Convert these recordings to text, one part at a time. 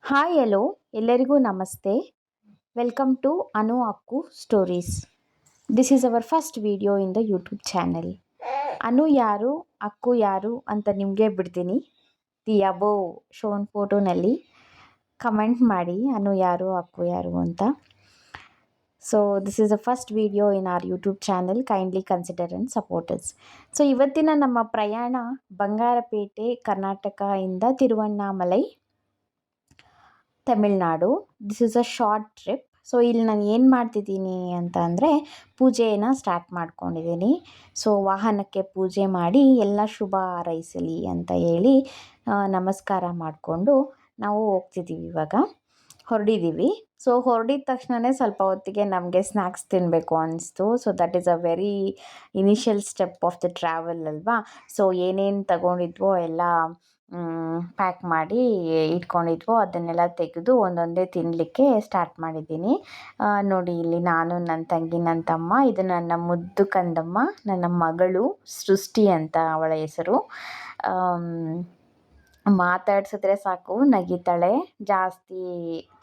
Hi hello ಎಲ್ಲರಿಗೂ ನಮಸ್ತೆ. Welcome to Anu ಅಕ್ಕು stories. This is our first video in the YouTube channel. ಅನು ಯಾರು ಅಕ್ಕು ಯಾರು ಅಂತ ನಿಮಗೆ ಬಿಡ್ತೀನಿ. ದಿ ಅಬೋವ್ ಶೋನ್ ಫೋಟೋನಲ್ಲಿ ಕಮೆಂಟ್ ಮಾಡಿ ಅನು ಯಾರು ಅಕ್ಕು ಯಾರು ಅಂತ. So this is the first video in R YouTube channel. Kindly consider and support us. So ಇವತ್ತಿನ ನಮ್ಮ ಪ್ರಯಾಣ ಬಂಗಾರಪೇಟೆ ಕರ್ನಾಟಕ ಇಂದ Tiruvannamalai Tamil Nadu. This is a short trip. So ಇಲ್ಲಿ ನಾನು ಏನು ಮಾಡ್ತಿದ್ದೀನಿ ಅಂತ ಅಂದರೆ ಪೂಜೆಯನ್ನು ಸ್ಟಾರ್ಟ್ ಮಾಡ್ಕೊಂಡಿದ್ದೀನಿ. ಸೊ ವಾಹನಕ್ಕೆ ಪೂಜೆ ಮಾಡಿ ಎಲ್ಲ ಶುಭ ಹಾರೈಸಲಿ ಅಂತ ಹೇಳಿ ನಮಸ್ಕಾರ ಮಾಡಿಕೊಂಡು ನಾವು ಹೋಗ್ತಿದ್ದೀವಿ. ಇವಾಗ ಹೊರಡಿದ್ದೀವಿ. ಸೊ ಹೊರಡಿದ ತಕ್ಷಣವೇ ಸ್ವಲ್ಪ ಹೊತ್ತಿಗೆ ನಮಗೆ ಸ್ನ್ಯಾಕ್ಸ್ ತಿನ್ನಬೇಕು ಅನ್ನಿಸ್ತು. So that is a very initial step of the travel ಅಲ್ವಾ. ಸೊ ಏನೇನು ತಗೊಂಡಿದ್ವೋ ಎಲ್ಲ ಪ್ಯಾಕ್ ಮಾಡಿ ಇಟ್ಕೊಂಡಿದ್ವೋ ಅದನ್ನೆಲ್ಲ ತೆಗೆದು ಒಂದೊಂದೇ ತಿನ್ನಲಿಕ್ಕೆ ಸ್ಟಾರ್ಟ್ ಮಾಡಿದ್ದೀನಿ. ನೋಡಿ ಇಲ್ಲಿ ನಾನು, ನನ್ನ ತಂಗಿ, ನನ್ನ ತಮ್ಮ, ಇದು ನನ್ನ ಮುದ್ದು ಕಂದಮ್ಮ, ನನ್ನ ಮಗಳು ಸೃಷ್ಟಿ ಅಂತ ಅವಳ ಹೆಸರು. ಮಾತಾಡ್ಸಿದ್ರೆ ಸಾಕು ನಗಿತಾಳೆ, ಜಾಸ್ತಿ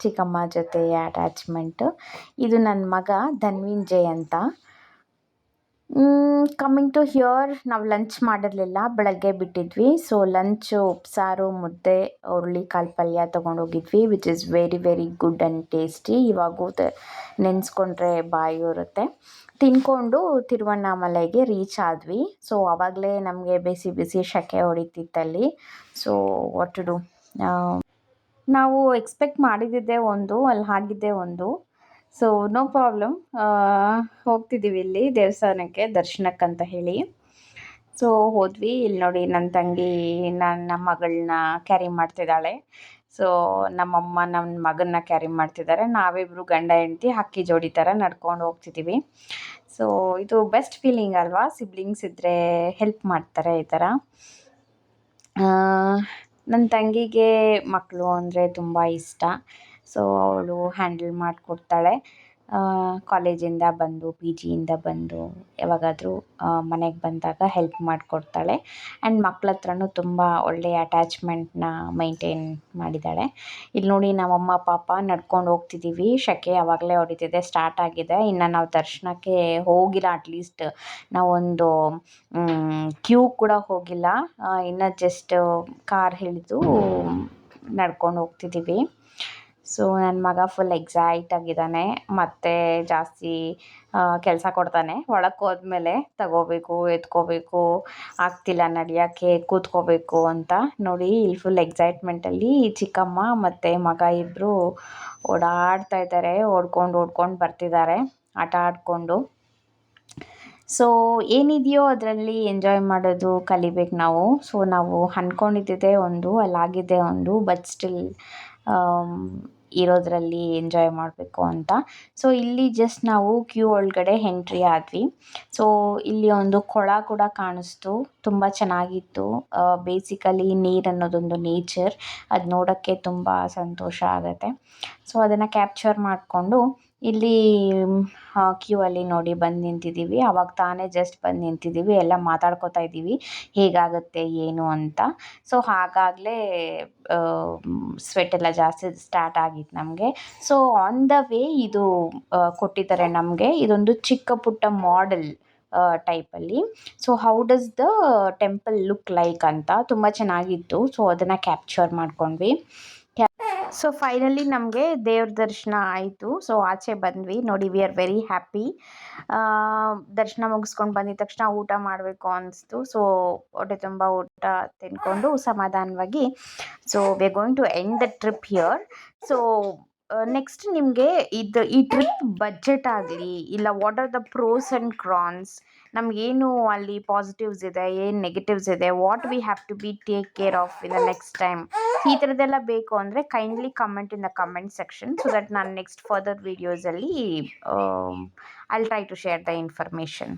ಚಿಕ್ಕಮ್ಮ ಜೊತೆ ಅಟ್ಯಾಚ್ಮೆಂಟು. ಇದು ನನ್ನ ಮಗ ಧನ್ವಿಂಜಯ್ ಅಂತ. ಕಮ್ಮಿಂಗ್ ಟು ಹಿಯರ್, ನಾವು ಲಂಚ್ ಮಾಡಿರಲಿಲ್ಲ, ಬೆಳಗ್ಗೆ ಬಿಟ್ಟಿದ್ವಿ. ಸೊ ಲಂಚು ಉಪ್ಸಾರು, ಮುದ್ದೆ, ಹುರುಳಿಕಾಳು ಪಲ್ಯ ತೊಗೊಂಡೋಗಿದ್ವಿ, which is very very good and tasty. ಇವಾಗೂ ನೆನೆಸ್ಕೊಂಡ್ರೆ ಬಾಯಿ ಇರುತ್ತೆ. ತಿನ್ಕೊಂಡು ತಿರುವಣ್ಣಾಮಲೈಗೆ ರೀಚ್ ಆದ್ವಿ. ಸೊ ಆವಾಗಲೇ ನಮಗೆ ಬಿಸಿ ಬಿಸಿ ಸೆಕೆ ಹೊಡಿತಿತ್ತಲ್ಲಿ. ಸೊ ವಾಟ್ ಟು ಡು, ನಾವು ಎಕ್ಸ್ಪೆಕ್ಟ್ ಮಾಡಿದ್ದಿದ್ದೇ ಒಂದು, ಅಲ್ಲಿ ಆಗಿದ್ದೇ ಒಂದು. ಸೊ ನೋ ಪ್ರಾಬ್ಲಮ್, ಹೋಗ್ತಿದ್ದೀವಿ ಇಲ್ಲಿ ದೇವಸ್ಥಾನಕ್ಕೆ ದರ್ಶನಕ್ಕಂತ ಹೇಳಿ. ಸೊ ಹೋದ್ವಿ. ಇಲ್ಲಿ ನೋಡಿ ನನ್ನ ತಂಗಿ ನನ್ನ ಮಗಳನ್ನ ಕ್ಯಾರಿ ಮಾಡ್ತಿದ್ದಾಳೆ. ಸೊ ನಮ್ಮಮ್ಮ ನನ್ನ ಮಗನ್ನ ಕ್ಯಾರಿ ಮಾಡ್ತಿದ್ದಾರೆ. ನಾವಿಬ್ಬರು ಗಂಡ ಹೆಂಡತಿ ಹಕ್ಕಿ ಜೋಡಿ ಥರ ನಡ್ಕೊಂಡು ಹೋಗ್ತಿದ್ದೀವಿ. ಸೊ ಇದು ಬೆಸ್ಟ್ ಫೀಲಿಂಗ್ ಅಲ್ವಾ, ಸಿಬ್ಲಿಂಗ್ಸ್ ಇದ್ದರೆ ಹೆಲ್ಪ್ ಮಾಡ್ತಾರೆ ಈ ಥರ. ನನ್ನ ತಂಗಿಗೆ ಮಕ್ಕಳು ಅಂದರೆ ತುಂಬ ಇಷ್ಟ. ಸೊ ಅವಳು ಹ್ಯಾಂಡಲ್ ಮಾಡಿಕೊಡ್ತಾಳೆ. ಕಾಲೇಜಿಂದ ಬಂದು, ಪಿ ಜಿಯಿಂದ ಬಂದು ಯಾವಾಗಾದರೂ ಮನೆಗೆ ಬಂದಾಗ ಹೆಲ್ಪ್ ಮಾಡಿಕೊಡ್ತಾಳೆ. ಆ್ಯಂಡ್ ಮಕ್ಳ ಹತ್ರನೂ ತುಂಬ ಒಳ್ಳೆಯ ಅಟ್ಯಾಚ್ಮೆಂಟ್ನ ಮೈಂಟೈನ್ ಮಾಡಿದ್ದಾಳೆ. ಇಲ್ಲಿ ನೋಡಿ ನಮ್ಮಮ್ಮ ಪಾಪ ನಡ್ಕೊಂಡು ಹೋಗ್ತಿದ್ದೀವಿ. ಸೆಕೆ ಆವಾಗಲೇ ಹೊಡಿತಿದೆ, ಸ್ಟಾರ್ಟ್ ಆಗಿದೆ. ಇನ್ನು ನಾವು ದರ್ಶನಕ್ಕೆ ಹೋಗಿಲ್ಲ. ಅಟ್ಲೀಸ್ಟ್ ನಾವೊಂದು ಕ್ಯೂ ಕೂಡ ಹೋಗಿಲ್ಲ. ಇನ್ನು ಜಸ್ಟ್ ಕಾರ್ ಹಿಡಿದು ನಡ್ಕೊಂಡು ಹೋಗ್ತಿದ್ದೀವಿ. ಸೊ ನನ್ನ ಮಗ ಫುಲ್ ಎಕ್ಸೈಟ್ ಆಗಿದ್ದಾನೆ, ಮತ್ತು ಜಾಸ್ತಿ ಕೆಲಸ ಕೊಡ್ತಾನೆ. ಒಳಕ್ಕೆ ಹೋದ್ಮೇಲೆ ತಗೋಬೇಕು, ಎತ್ಕೋಬೇಕು, ಆಗ್ತಿಲ್ಲ ನಡೆಯೋಕ್ಕೆ, ಕೂತ್ಕೋಬೇಕು ಅಂತ. ನೋಡಿ ಇಲ್ಲಿ ಫುಲ್ ಎಕ್ಸೈಟ್ಮೆಂಟಲ್ಲಿ ಚಿಕ್ಕಮ್ಮ ಮತ್ತು ಮಗ ಇಬ್ಬರು ಓಡಾಡ್ತಾ ಇದ್ದಾರೆ, ಓಡ್ಕೊಂಡು ಬರ್ತಿದ್ದಾರೆ ಆಟ ಆಡಿಕೊಂಡು. ಸೊ ಏನಿದೆಯೋ ಅದರಲ್ಲಿ ಎಂಜಾಯ್ ಮಾಡೋದು ಕಲಿಬೇಕು ನಾವು. ಸೊ ನಾವು ಅಂದ್ಕೊಂಡಿದ್ದೇ ಒಂದು, ಅಲ್ಲಾಗಿದ್ದೇ ಒಂದು, ಬಟ್ ಸ್ಟಿಲ್ ಇರೋದ್ರಲ್ಲಿ ಎಂಜಾಯ್ ಮಾಡಬೇಕು ಅಂತ. ಸೊ ಇಲ್ಲಿ ಜಸ್ಟ್ ನಾವು ಕ್ಯೂ ಒಳಗಡೆ ಎಂಟ್ರಿ ಆದ್ವಿ. ಸೊ ಇಲ್ಲಿ ಒಂದು ಕೊಳ ಕೂಡ ಕಾಣಿಸ್ತು, ತುಂಬ ಚೆನ್ನಾಗಿತ್ತು. ಬೇಸಿಕಲಿ ನೀರು ಅನ್ನೋದೊಂದು ನೇಚರ್, ಅದು ನೋಡೋಕ್ಕೆ ತುಂಬ ಸಂತೋಷ ಆಗುತ್ತೆ. ಸೊ ಅದನ್ನು ಕ್ಯಾಪ್ಚರ್ ಮಾಡಿಕೊಂಡು ಇಲ್ಲಿ ಕ್ಯೂ ಅಲ್ಲಿ ನೋಡಿ ಬಂದು ನಿಂತಿದ್ದೀವಿ. ಆವಾಗ ತಾನೇ ಜಸ್ಟ್ ಬಂದು ನಿಂತಿದ್ದೀವಿ, ಎಲ್ಲ ಮಾತಾಡ್ಕೋತಾ ಇದ್ದೀವಿ ಹೇಗಾಗುತ್ತೆ ಏನು ಅಂತ. ಸೊ ಹಾಗಾಗಲೇ ಸ್ವೆಟ್ ಎಲ್ಲ ಜಾಸ್ತಿ ಸ್ಟಾರ್ಟ್ ಆಗಿತ್ತು ನಮಗೆ. ಸೊ ಆನ್ ದ ವೇ ಇದು ಕೊಟ್ಟಿದ್ದಾರೆ ನಮಗೆ, ಇದೊಂದು ಚಿಕ್ಕ ಪುಟ್ಟ ಮಾಡೆಲ್ ಟೈಪಲ್ಲಿ. So how does the temple look like ಅಂತ ತುಂಬ ಚೆನ್ನಾಗಿತ್ತು. ಸೊ ಅದನ್ನು ಕ್ಯಾಪ್ಚರ್ ಮಾಡ್ಕೊಂಡ್ವಿ. ಸೊ ಫೈನಲಿ ನಮಗೆ ದೇವ್ರ ದರ್ಶನ ಆಯಿತು. ಸೊ ಆಚೆ ಬಂದ್ವಿ. ನೋಡಿ ವಿ ಆರ್ ವೆರಿ ಹ್ಯಾಪಿ. ದರ್ಶನ ಮುಗಿಸ್ಕೊಂಡು ಬಂದಿದ ತಕ್ಷಣ ಊಟ ಮಾಡಬೇಕು ಅನಿಸ್ತು. ಸೊ ಹೊಟ್ಟೆ ತುಂಬ ಊಟ ತಿನ್ಕೊಂಡು ಸಮಾಧಾನವಾಗಿ so we are going to end the trip here. So next ನಿಮಗೆ ಈ ಟ್ರಿಪ್ ಬಜೆಟ್ ಆಗಲಿ ಇಲ್ಲ what are the pros and cons, ನಮಗೇನು ಅಲ್ಲಿ ಪಾಸಿಟಿವ್ಸ್ ಇದೆ, ಏನು ನೆಗೆಟಿವ್ಸ್ ಇದೆ, what we have to be take care of in the next time, ಈ ಥರದ್ದೆಲ್ಲ ಬೇಕು ಅಂದರೆ kindly comment in the comment section. So that ನಾನು ನೆಕ್ಸ್ಟ್ ಫರ್ದರ್ ವೀಡಿಯೋಸಲ್ಲಿ I will try to share the information.